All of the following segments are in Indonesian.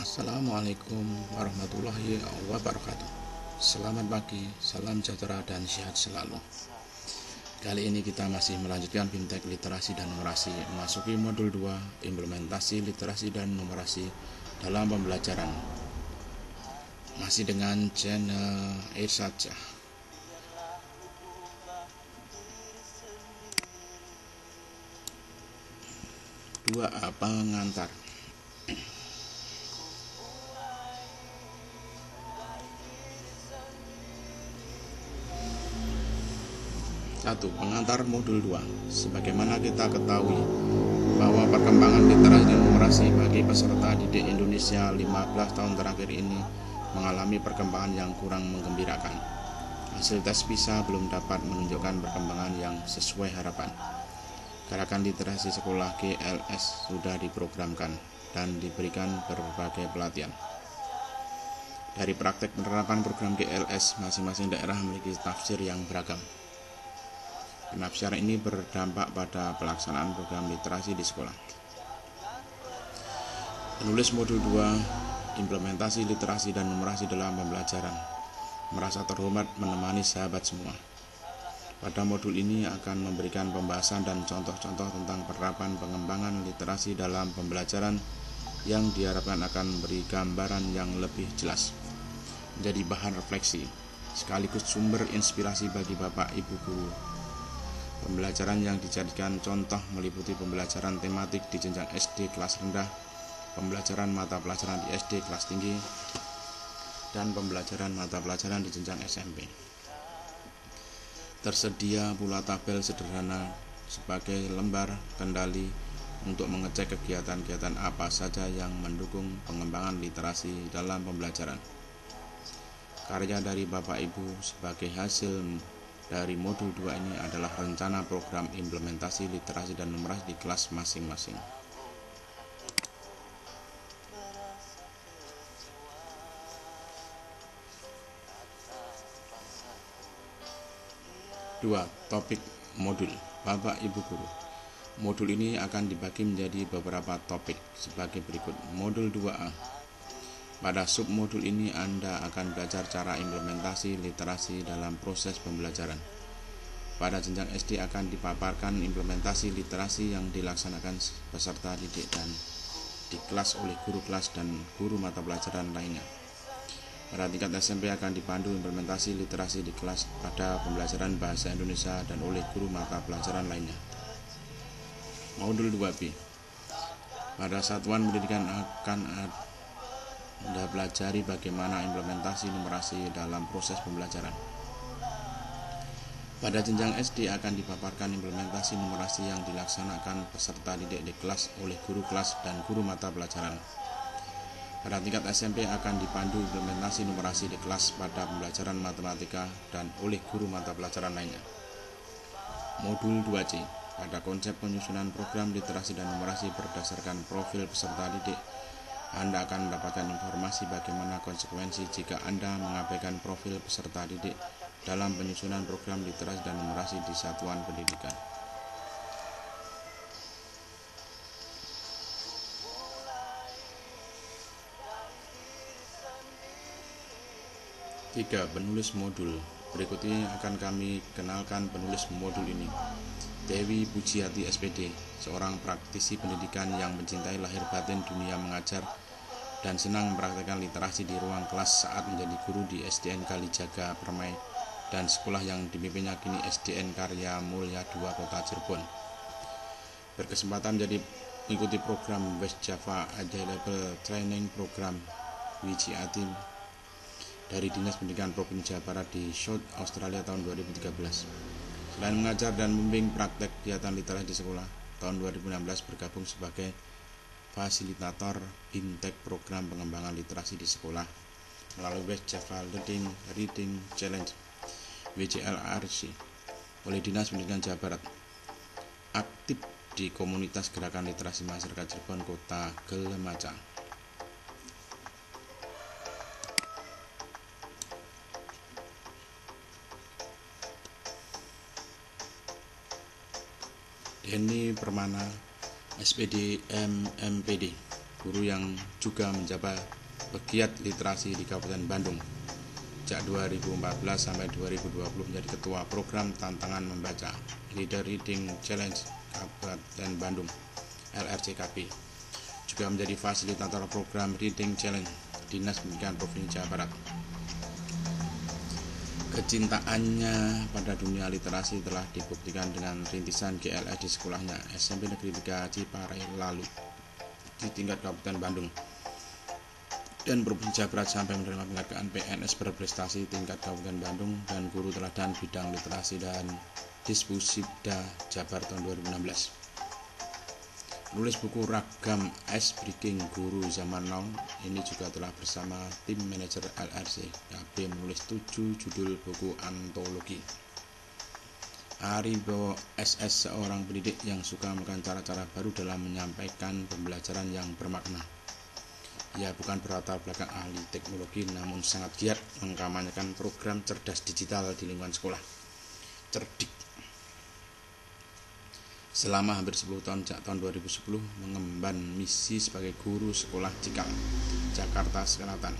Assalamualaikum warahmatullahi wabarakatuh. Selamat pagi, salam sejahtera dan sehat selalu. Kali ini kita masih melanjutkan Bimtek Literasi dan Numerasi, memasuki modul 2, implementasi literasi dan numerasi dalam pembelajaran. Masih dengan channel Saja. 2A, pengantar. 1. Pengantar modul 2. Sebagaimana kita ketahui bahwa perkembangan literasi dan numerasi bagi peserta didik Indonesia 15 tahun terakhir ini mengalami perkembangan yang kurang menggembirakan. Hasil tes PISA belum dapat menunjukkan perkembangan yang sesuai harapan. Gerakan literasi sekolah GLS sudah diprogramkan dan diberikan berbagai pelatihan. Dari praktek penerapan program GLS, masing-masing daerah memiliki tafsir yang beragam. Penafsiran ini berdampak pada pelaksanaan program literasi di sekolah. Penulis modul 2, implementasi literasi dan numerasi dalam pembelajaran, merasa terhormat menemani sahabat semua. Pada modul ini akan memberikan pembahasan dan contoh-contoh tentang penerapan pengembangan literasi dalam pembelajaran yang diharapkan akan memberi gambaran yang lebih jelas, menjadi bahan refleksi, sekaligus sumber inspirasi bagi Bapak Ibu Guru. Pembelajaran yang dijadikan contoh meliputi pembelajaran tematik di jenjang SD kelas rendah, pembelajaran mata pelajaran di SD kelas tinggi, dan pembelajaran mata pelajaran di jenjang SMP. Tersedia pula tabel sederhana sebagai lembar kendali untuk mengecek kegiatan-kegiatan apa saja yang mendukung pengembangan literasi dalam pembelajaran. Karya dari Bapak Ibu sebagai hasil dari modul 2 ini adalah rencana program implementasi literasi dan numerasi di kelas masing-masing. 2. Topik modul. Bapak Ibu Guru, modul ini akan dibagi menjadi beberapa topik sebagai berikut. Modul 2A. Pada submodul ini Anda akan belajar cara implementasi literasi dalam proses pembelajaran. Pada jenjang SD akan dipaparkan implementasi literasi yang dilaksanakan peserta didik dan di kelas oleh guru kelas dan guru mata pelajaran lainnya. Pada tingkat SMP akan dipandu implementasi literasi di kelas pada pembelajaran bahasa Indonesia dan oleh guru mata pelajaran lainnya. Modul 2B. Pada satuan pendidikan akan Anda pelajari bagaimana implementasi numerasi dalam proses pembelajaran. Pada jenjang SD akan dipaparkan implementasi numerasi yang dilaksanakan peserta didik di kelas oleh guru kelas dan guru mata pelajaran. Pada tingkat SMP akan dipandu implementasi numerasi di kelas pada pembelajaran matematika dan oleh guru mata pelajaran lainnya. Modul 2C. Pada konsep penyusunan program literasi dan numerasi berdasarkan profil peserta didik, Anda akan mendapatkan informasi bagaimana konsekuensi jika Anda mengabaikan profil peserta didik dalam penyusunan program literasi dan numerasi di satuan pendidikan. Tiga. Penulis modul. Berikut ini akan kami kenalkan penulis modul ini. Dewi Pujiati SPD, seorang praktisi pendidikan yang mencintai lahir batin dunia mengajar dan senang mempraktikkan literasi di ruang kelas saat menjadi guru di SDN Kalijaga Permai dan sekolah yang dipimpinnya kini SDN Karya Mulya II Kota Cirebon. Berkesempatan menjadi mengikuti program West Java Agile Level Training Program WJAT dari Dinas Pendidikan Provinsi Jawa Barat di South Australia tahun 2013. Selain mengajar dan membimbing praktek kegiatan literasi di sekolah, tahun 2016 bergabung sebagai fasilitator Bimtek program pengembangan literasi di sekolah melalui West Java Reading Challenge WJLRC oleh Dinas Pendidikan Jawa Barat. Aktif di komunitas gerakan literasi masyarakat Cirebon Kota Gelemaca. Denny Permana SPD MMPD, guru yang juga menjabat pegiat literasi di Kabupaten Bandung. Sejak 2014 sampai 2020 menjadi ketua program Tantangan Membaca Leader Reading Challenge Kabupaten Bandung (LRCKB). Juga menjadi fasilitator program Reading Challenge Dinas Pendidikan Provinsi Jawa Barat. Kecintaannya pada dunia literasi telah dibuktikan dengan rintisan GLS di sekolahnya SMP Negeri 3 Ciparai lalu di tingkat Kabupaten Bandung dan Provinsi Jawa Barat sampai menerima penghargaan PNS berprestasi tingkat Kabupaten Bandung dan guru teladan bidang literasi dan Disbusibda Jabar tahun 2016. Menulis buku Ragam Ice Breaking Guru Zaman Now ini juga telah bersama tim manajer LRCKB menulis 7 judul buku antologi. Ari Wibowo SS seorang pendidik yang suka melakukan cara-cara baru dalam menyampaikan pembelajaran yang bermakna. Ia bukan berlatar belakang ahli teknologi namun sangat giat mengkampanyekan program cerdas digital di lingkungan sekolah. Cerdik. Selama hampir 10 tahun sejak tahun 2010 mengemban misi sebagai guru sekolah Cikal, Jakarta Selatan.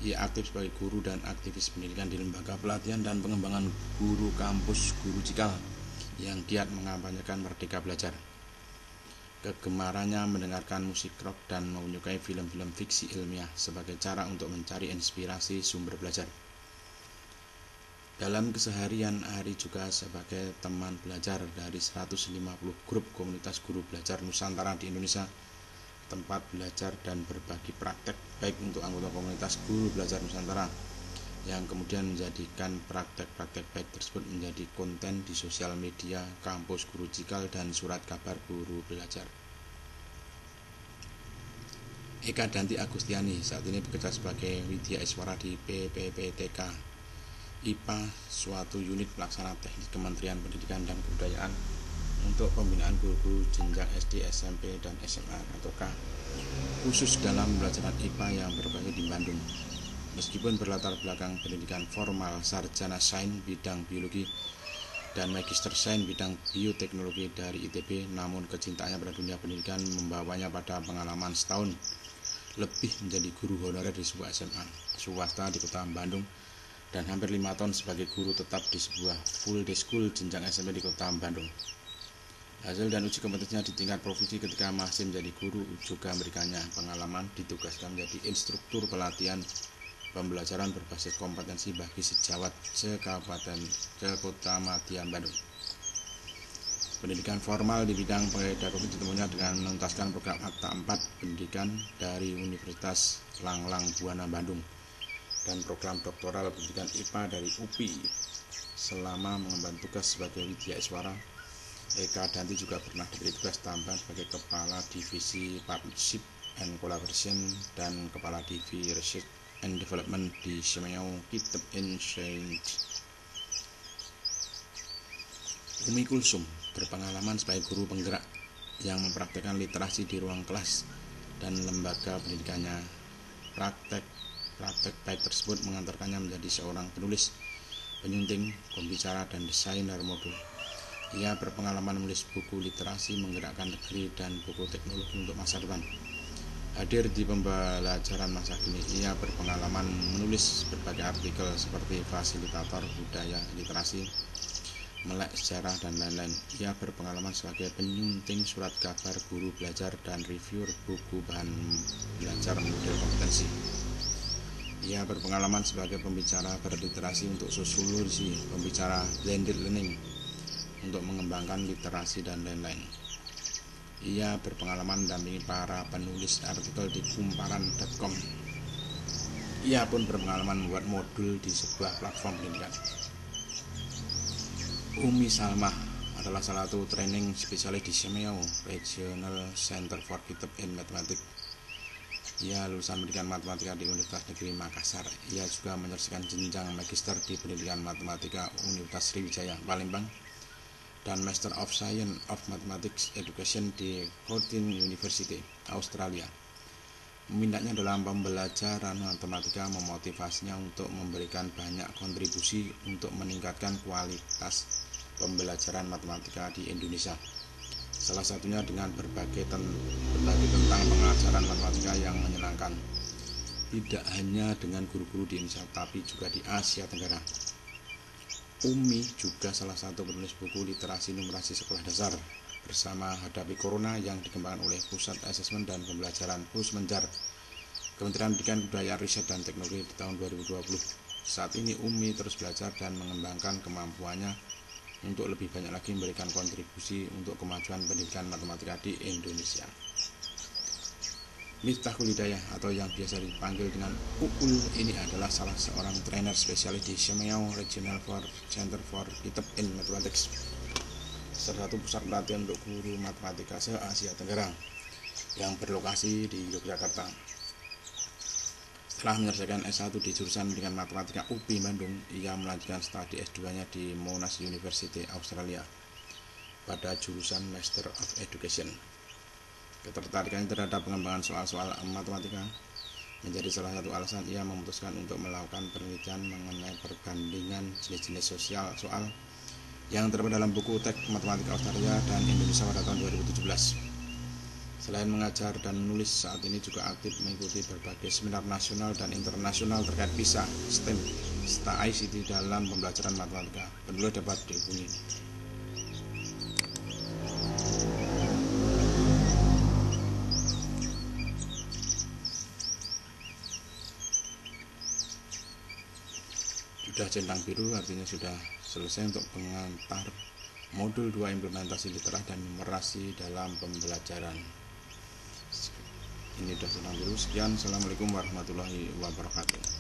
Ia aktif sebagai guru dan aktivis pendidikan di lembaga pelatihan dan pengembangan guru kampus Guru Cikal yang giat mengampanyekan merdeka belajar. Kegemarannya mendengarkan musik rock dan menyukai film-film fiksi ilmiah sebagai cara untuk mencari inspirasi sumber belajar. Dalam keseharian, Ari juga sebagai teman belajar dari 150 grup komunitas guru belajar Nusantara di Indonesia, tempat belajar dan berbagi praktek baik untuk anggota komunitas guru belajar Nusantara yang kemudian menjadikan praktek-praktek baik tersebut menjadi konten di sosial media kampus Guru Cikal dan surat kabar guru belajar. Eka Danti Agustiani saat ini bekerja sebagai Widya Iswara di PPPTK IPA, suatu unit pelaksana teknik Kementerian Pendidikan dan Kebudayaan untuk pembinaan guru-guru jenjang SD, SMP, dan SMA atau K khusus dalam pembelajaran IPA yang berbagai di Bandung. Meskipun berlatar belakang pendidikan formal sarjana sains bidang biologi dan magister sains bidang bioteknologi dari ITB, namun kecintaannya pada dunia pendidikan membawanya pada pengalaman setahun lebih menjadi guru honorer di sebuah SMA swasta di kota Bandung dan hampir 5 tahun sebagai guru tetap di sebuah full day school jenjang SMP di kota Bandung. Hasil dan uji kompetensinya di tingkat provinsi ketika masih menjadi guru juga memberikannya pengalaman ditugaskan menjadi instruktur pelatihan pembelajaran berbasis kompetensi bagi sejawat Kota-Madian Bandung. Pendidikan formal di bidang pedagogi ditemunya dengan menuntaskan program Akta 4 Pendidikan dari Universitas Langlang Buana Bandung dan program doktoral pendidikan IPA dari UPI. Selama mengemban tugas sebagai Widya Iswara, Eka Danti juga pernah diberi tugas tambahan sebagai Kepala Divisi Partnership and Collaboration dan Kepala Divisi Research and Development di Semeo Kitab Exchange. Umi Kulsum berpengalaman sebagai guru penggerak yang mempraktekkan literasi di ruang kelas dan lembaga pendidikannya. Praktek baik tersebut mengantarkannya menjadi seorang penulis, penyunting, pembicara, dan desainer modul. Ia berpengalaman menulis buku literasi menggerakkan negeri dan buku teknologi untuk masa depan. Hadir di pembelajaran masa kini, ia berpengalaman menulis berbagai artikel seperti fasilitator budaya literasi, melek sejarah, dan lain-lain. Ia berpengalaman sebagai penyunting surat kabar guru belajar dan reviewer buku bahan belajar model kompetensi. Ia berpengalaman sebagai pembicara berliterasi untuk sosiologi, pembicara blended learning untuk mengembangkan literasi dan lain-lain. Ia berpengalaman mendampingi para penulis artikel di kumparan.com. Ia pun berpengalaman membuat modul di sebuah platform pendidikan. Umi Salmah adalah salah satu training spesialis di Semeo Regional Center for Kitab in Mathematics. Ia lulusan pendidikan matematika di Universitas Negeri Makassar. Ia juga menyelesaikan jenjang magister di pendidikan matematika Universitas Sriwijaya Palembang dan Master of Science of Mathematics Education di Curtin University, Australia. Minatnya dalam pembelajaran matematika memotivasinya untuk memberikan banyak kontribusi untuk meningkatkan kualitas pembelajaran matematika di Indonesia. Salah satunya dengan berbagi tentang pengajaran matematika yang menyenangkan, tidak hanya dengan guru-guru di Indonesia tapi juga di Asia Tenggara. Umi juga salah satu penulis buku literasi numerasi sekolah dasar bersama Hadapi Corona yang dikembangkan oleh Pusat Asesmen dan Pembelajaran Pusmenjar, Kementerian Pendidikan, Kebudayaan, Riset dan Teknologi di tahun 2020. Saat ini Umi terus belajar dan mengembangkan kemampuannya untuk lebih banyak lagi memberikan kontribusi untuk kemajuan pendidikan matematika di Indonesia. Miftahul Hidayah atau yang biasa dipanggil dengan Uul ini adalah salah seorang trainer spesialis di Semeau Regional Center for Kitab in Mathematics, salah satu pusat pelatihan untuk guru matematika se-Asia Tenggara yang berlokasi di Yogyakarta. Setelah menyelesaikan S1 di jurusan Pendidikan Matematika UPI Bandung, ia melanjutkan studi S2-nya di Monash University Australia pada jurusan Master of Education. Ketertarikannya terhadap pengembangan soal-soal matematika menjadi salah satu alasan ia memutuskan untuk melakukan penelitian mengenai perbandingan jenis-jenis soal yang terdapat dalam buku Teks Matematika Australia dan Indonesia pada tahun 2017. Selain mengajar dan menulis, saat ini juga aktif mengikuti berbagai seminar nasional dan internasional terkait PISA, STEM, serta ICT dalam pembelajaran matematika. Penulis dapat dihubungi. Sudah centang biru artinya sudah selesai untuk pengantar modul 2 implementasi literasi dan numerasi dalam pembelajaran. Ini sudah centang biru. Sekian, assalamualaikum warahmatullahi wabarakatuh.